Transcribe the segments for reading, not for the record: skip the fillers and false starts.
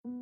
मैं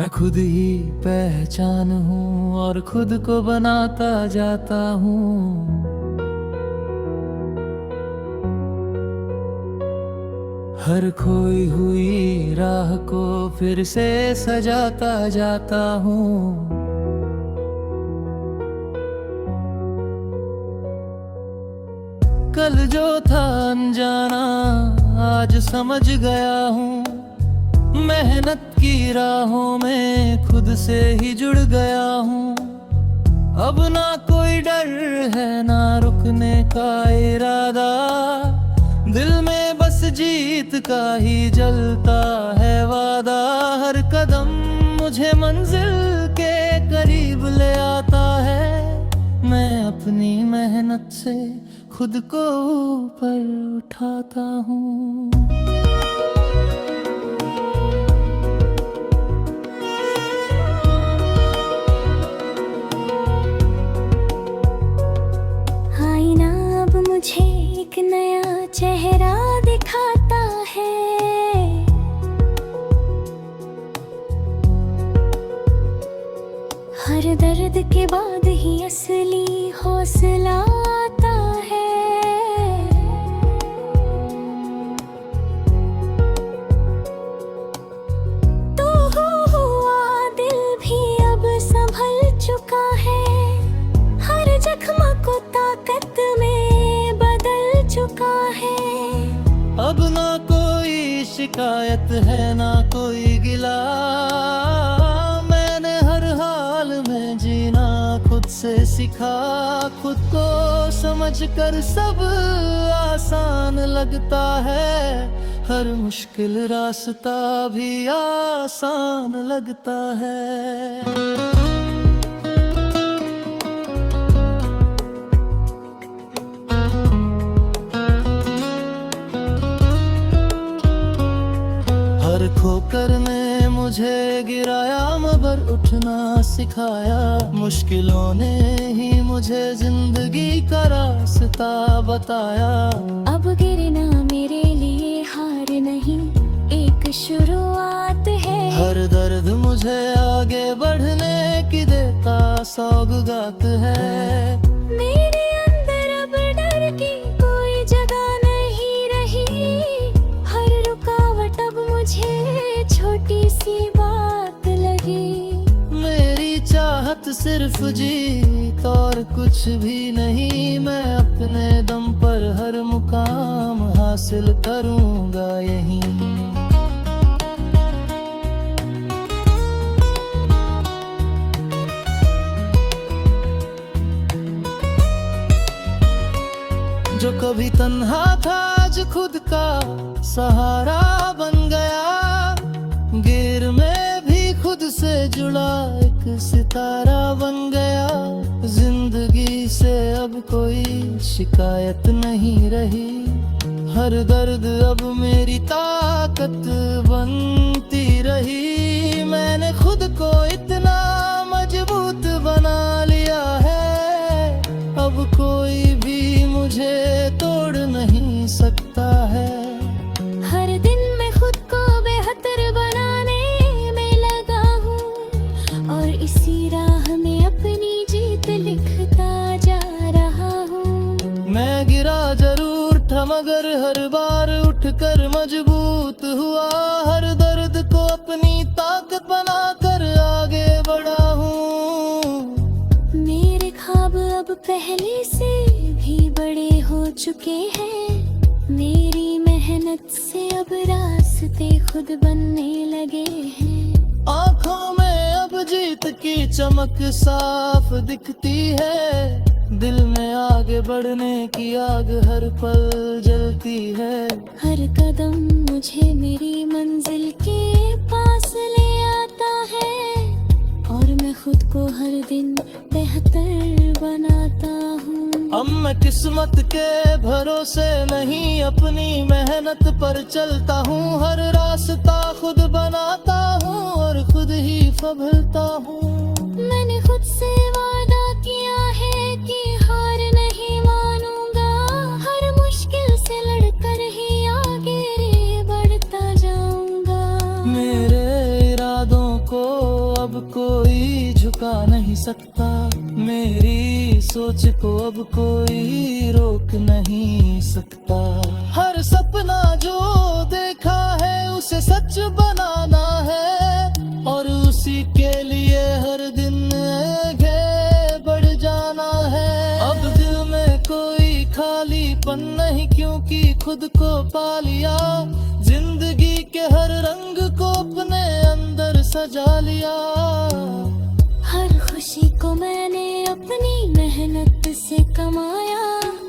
खुद ही पहचान हूँ और खुद को बनाता जाता हूँ। हर खोई हुई राह को फिर से सजाता जाता हूँ। कल जो था अनजाना आज समझ गया हूँ। मेहनत की राहों में खुद से ही जुड़ गया हूँ। अब ना कोई डर है ना रुकने का इरादा। दिल में बस जीत का ही जलता है वादा। हर कदम मुझे मंजिल के करीब ले आता है। मैं अपनी मेहनत से खुद को ऊपर उठाता हूँ। आईना अब मुझे एक नया चेहरा दिखाता है। हर दर्द के बाद ही असली हौसला आता है। तो हुआ दिल भी अब संभल चुका है। हर जख्म को ताकत में बदल चुका है। अब ना कोई शिकायत है ना कोई गिला। मैंने हर हाल में जीना खुद से सीखा। खुद को समझकर सब आसान लगता है। हर मुश्किल रास्ता भी आसान लगता है। हर ठोकर ने मुझे गिराया मगर उठना सिखाया। मुश्किलों ने ही मुझे जिंदगी का रास्ता बताया। अब गिरना मेरे लिए हार नहीं एक शुरुआत है। हर दर्द मुझे आगे बढ़ने की देता सौगात है। मेरे अंदर अब डर की कोई जगह नहीं रही। हर रुकावट अब मुझे छोटी सी बात लगी। मेरी चाहत सिर्फ जीत और कुछ भी नहीं। मैं अपने दम पर हर मुकाम हासिल करूंगा यहीं। जो कभी तन्हा था आज खुद का सहारा बन गया। गिर में भी खुद से जुड़ा एक सितारा बन गया। जिंदगी से अब कोई शिकायत नहीं रही। हर दर्द अब मेरी ताकत बनती रही। मैंने खुद को इतना मजबूत बना लिया है। अब कोई भी मुझे तोड़ नहीं सकता है। हर दिन मैं खुद को बेहतर बनाने में लगा हूँ। और इसी राह में अपनी जीत लिखता जा रहा हूँ। मैं गिरा जरूर था मगर हर बार उठकर मजबूत हुआ। हर दर्द को अपनी ताकत बनाकर आगे बढ़ा हूँ। मेरे ख्वाब अब पहले से भी बड़े हो चुके हैं। मेरी मेहनत से अब रास्ते खुद बनने लगे हैं। आँखों में अब जीत की चमक साफ दिखती है। दिल में आगे बढ़ने की आग हर पल जलती है। हर कदम मुझे मेरी मंजिल के पास ले आता है। और मैं खुद को हर दिन बेहतर बनाता हूँ। अब मैं किस्मत के भरोसे नहीं अपनी मेहनत पर चलता हूँ। हर रास्ता खुद बनाता हूँ और खुद ही संभलता हूँ। मैंने खुद से वादा किया है रुका नहीं सकता। मेरी सोच को अब कोई रोक नहीं सकता। हर सपना जो देखा है उसे सच बनाना है, और उसी के लिए हर दिन आगे बढ़ जाना है। अब दिल में कोई खालीपन नहीं, क्योंकि खुद को पा लिया। जिंदगी के हर रंग को अपने अंदर सजा लिया। हर खुशी को मैंने अपनी मेहनत से कमाया।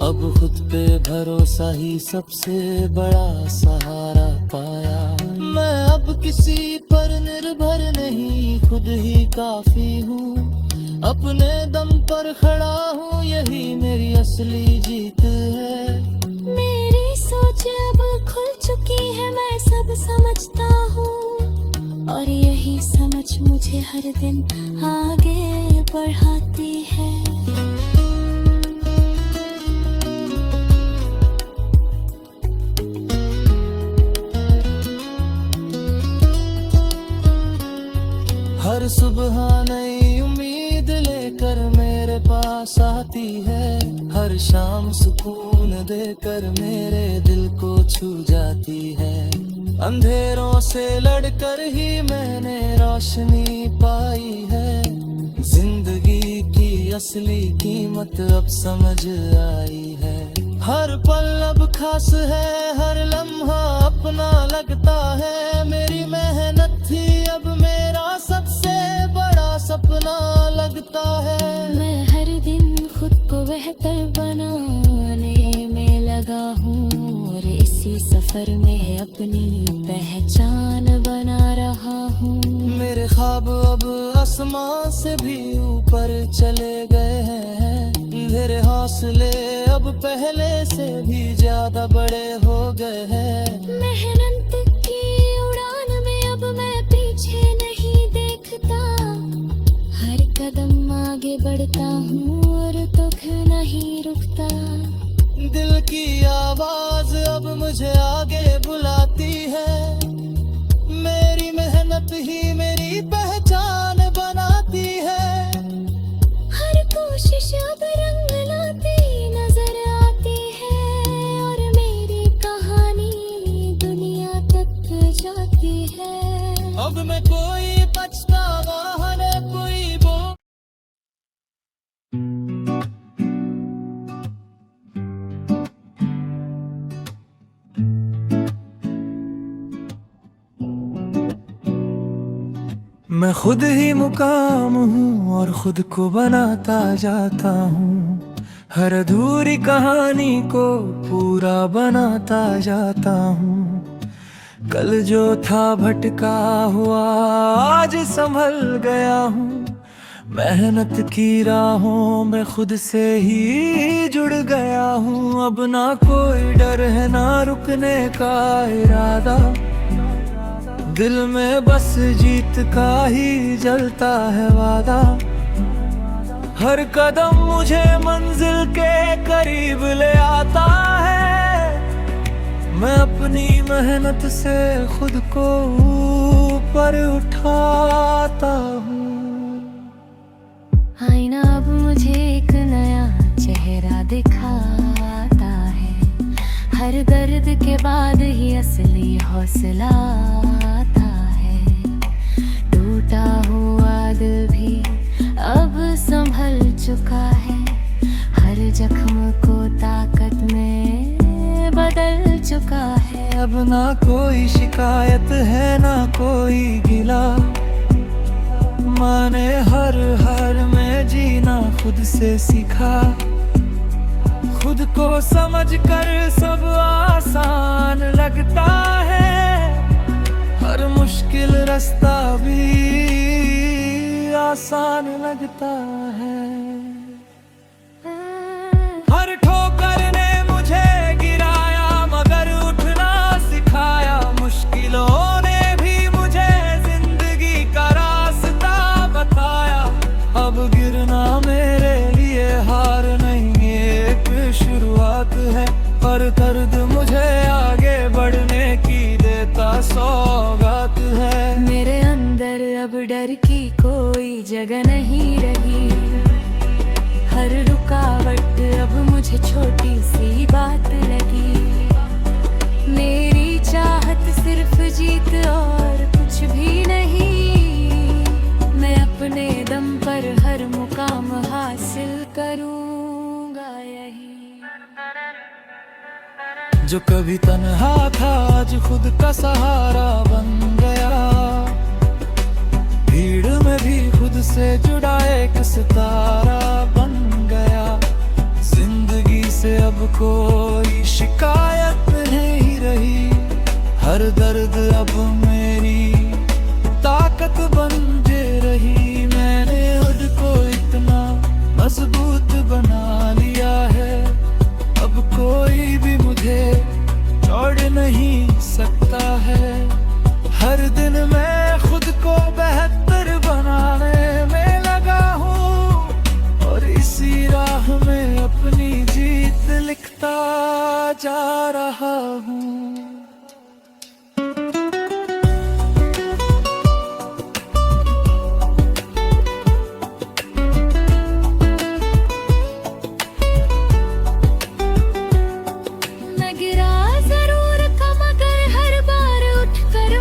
अब खुद पे भरोसा ही सबसे बड़ा सहारा पाया। मैं अब किसी पर निर्भर नहीं, खुद ही काफी हूँ। अपने दम पर खड़ा हूँ, यही मेरी असली जीत है। मेरी सोच अब खुल चुकी है, मैं सब समझता हूँ, और यही समझ मुझे हर दिन आगे बढ़ाती है। हर सुबह नई उम्मीद लेकर मेरे पास आती है। हर शाम सुकून देकर मेरे दिल को छू जाती है। अंधेरों से लड़कर ही मैंने रोशनी पाई है। जिंदगी की असली कीमत अब समझ आई है। हर पल अब खास है, हर लम्हा अपना लगता है। मेरी मेहनत ही अब मेरा सबसे बड़ा सपना लगता है। मैं हर दिन खुद को बेहतर बनाने में लगा हूँ, और इसी सफर में अपनी पहचान बना रहा हूँ। मेरे ख्वाब अब आसमां से भी ऊपर चले गए हैं। मेरे हौसले अब पहले से भी ज्यादा बड़े हो गए हैं। मेहनत की उड़ान में अब मैं पीछे नहीं देखता। हर कदम आगे बढ़ता हूँ, और दुख नहीं रुकता। दिल की आवाज अब मुझे आगे बुलाती है। मेरी मेहनत ही मेरी पहचान बनाती है। हर कोशिश अब रंग लाती नजर आती है, और मेरी कहानी दुनिया तक जाती है। अब मैं कोई पछतावा न कोई वो। मैं खुद ही मुकाम हूँ और खुद को बनाता जाता हूँ। हर अधूरी कहानी को पूरा बनाता जाता हूँ। कल जो था भटका हुआ आज संभल गया हूँ। मेहनत की राहों में खुद से ही जुड़ गया हूँ। अब ना कोई डर है ना रुकने का इरादा। दिल में बस जीत का ही जलता है वादा। हर कदम मुझे मंजिल के करीब ले आता है। मैं अपनी मेहनत से खुद को ऊपर उठाता हूँ। आईना अब मुझे एक नया चेहरा दिखाता है। हर दर्द के बाद ही असली हौसला आता है। टूटा हुआ दिल भी अब संभल चुका है। हर जख्म को ताकत में बदल चुका है। अब ना कोई शिकायत है ना कोई गिला। मैंने हर हार में जीना खुद से सीखा। खुद को समझ कर सब आसान लगता है। हर मुश्किल रास्ता भी आसान लगता है। हर ठोकर ने मुझे गिराया मगर उठना सिखाया। मुश्किलों ने भी मुझे जिंदगी का रास्ता बताया। अब गिरना मेरे लिए हार नहीं एक शुरुआत है। पर दर्द मुझे आगे बढ़ने की देता सौगात है। मेरे अंदर अब डर की कोई जगह नहीं रही। हर रुकावट अब मुझे छोटी सी बात लगी। मेरी चाहत सिर्फ जीत और कुछ भी नहीं। मैं अपने दम पर हर मुकाम हासिल करूंगा यही। जो कभी तन्हा था आज खुद का सहारा बन गया। भीड़ में भी खुद से जुड़ा एक सितारा बन गया। जिंदगी से अब कोई शिकायत नहीं रही। हर दर्द अब मेरी ताकत बन जे रही। मैंने खुद को इतना मजबूत बना लिया है। अब कोई भी मुझे छोड़ नहीं सकता है। हर दिन मैं खुद को बेहतर बनाने में लगा हूँ और इसी राह में अपनी जीत लिखता जा रहा हूँ।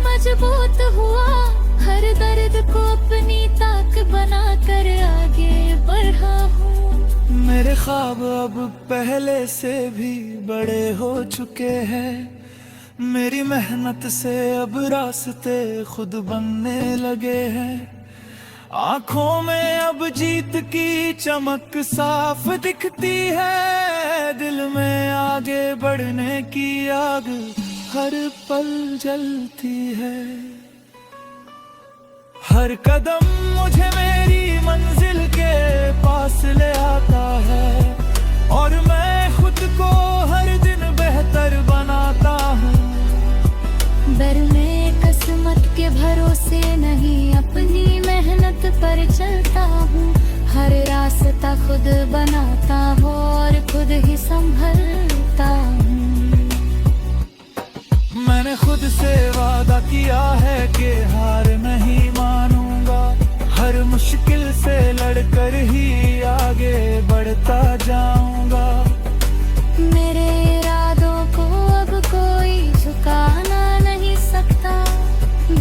मजबूत हुआ हर दर्द को अपनी ताक बना कर आगे बढ़ा हूँ। मेरे ख्वाब अब पहले से भी बड़े हो चुके हैं। मेरी मेहनत से अब रास्ते खुद बनने लगे हैं। आंखों में अब जीत की चमक साफ दिखती है। दिल में आगे बढ़ने की आग हर पल जलती है। हर कदम मुझे मेरी मंजिल के पास ले आता है और मैं खुद को हर दिन बेहतर बनाता हूँ। डरने किस्मत के भरोसे नहीं अपनी मेहनत पर चलता हूँ। हर रास्ता खुद बनाता हूँ और खुद ही संभलता हूँ। मैंने खुद से वादा किया है कि हार नहीं मानूंगा। हर मुश्किल से लड़कर ही आगे बढ़ता जाऊंगा। मेरे इरादों को अब कोई झुकाना नहीं सकता।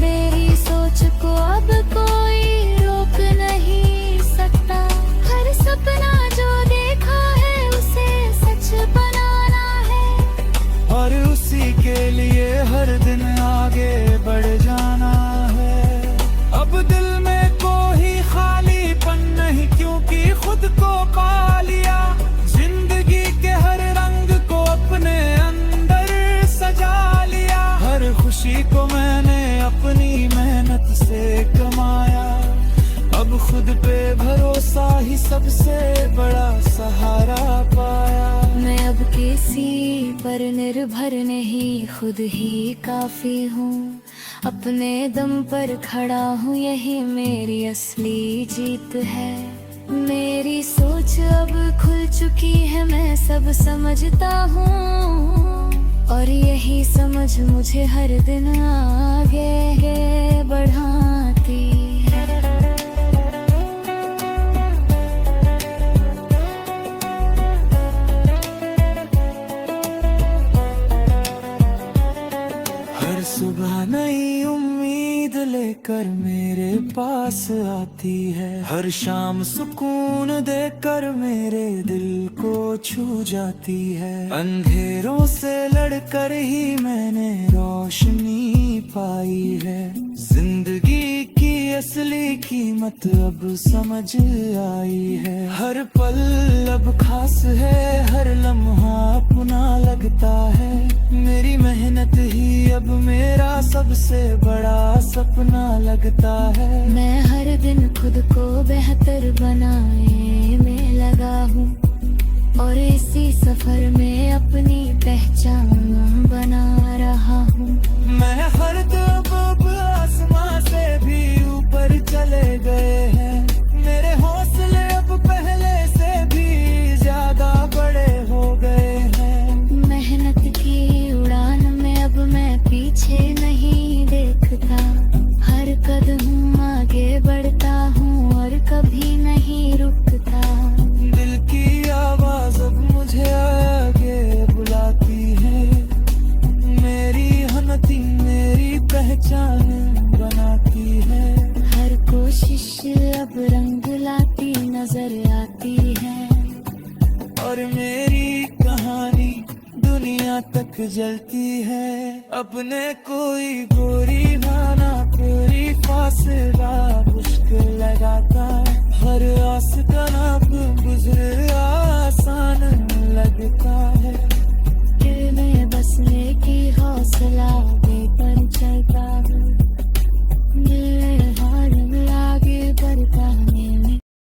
मेरी सोच को अब कोई रोक नहीं सकता। हर सपना जो देखा है उसे सच बनाना है और उसी के लिए हर दिन आगे बढ़ जाना है। अब दिल में कोई खालीपन नहीं क्योंकि खुद को पा लिया। जिंदगी के हर रंग को अपने अंदर सजा लिया। हर खुशी को मैंने अपनी मेहनत से कमाया। अब खुद पे भरोसा ही सबसे बड़ा सहारा पाया। मैं अब किसी पर निर्भर नहीं खुद ही काफी हूँ। अपने दम पर खड़ा हूँ यही मेरी असली जीत है। मेरी सोच अब खुल चुकी है मैं सब समझता हूँ और यही समझ मुझे हर दिन आगे बढ़ाती है। सुबह नई उम्मीद लेकर मेरे पास आती है। हर शाम सुकून देकर मेरे दिल को छू जाती है। अंधेरों से लड़कर ही मैंने रोशनी पाई है। जिंदगी की असली कीमत अब समझ आई है। हर पल अब खास है। हर लम्हा अपना लगता है। मेरी मेहनत ही अब मेरा सबसे बड़ा सपना लगता है। मैं हर दिन खुद को बेहतर बनाने में लगा हूँ और इसी सफर में अपनी पहचान बना रहा हूँ। मैं हर दम अब आसमां से भी ऊपर चले गए हैं। मेरे हौसले अब पहले से भी ज्यादा बड़े हो गए हैं। मेहनत की उड़ान में अब मैं पीछे नहीं देखता। हर कदम आगे मुस्कुराती नजर आती है। और मेरी कहानी दुनिया तक जलती है। अपने कोई गोरी माना कोई फासला मुश्किल लगाता है। हर आस का नाप गुजर आसान लगता है। दिल में बसने की हौसला देकर चलता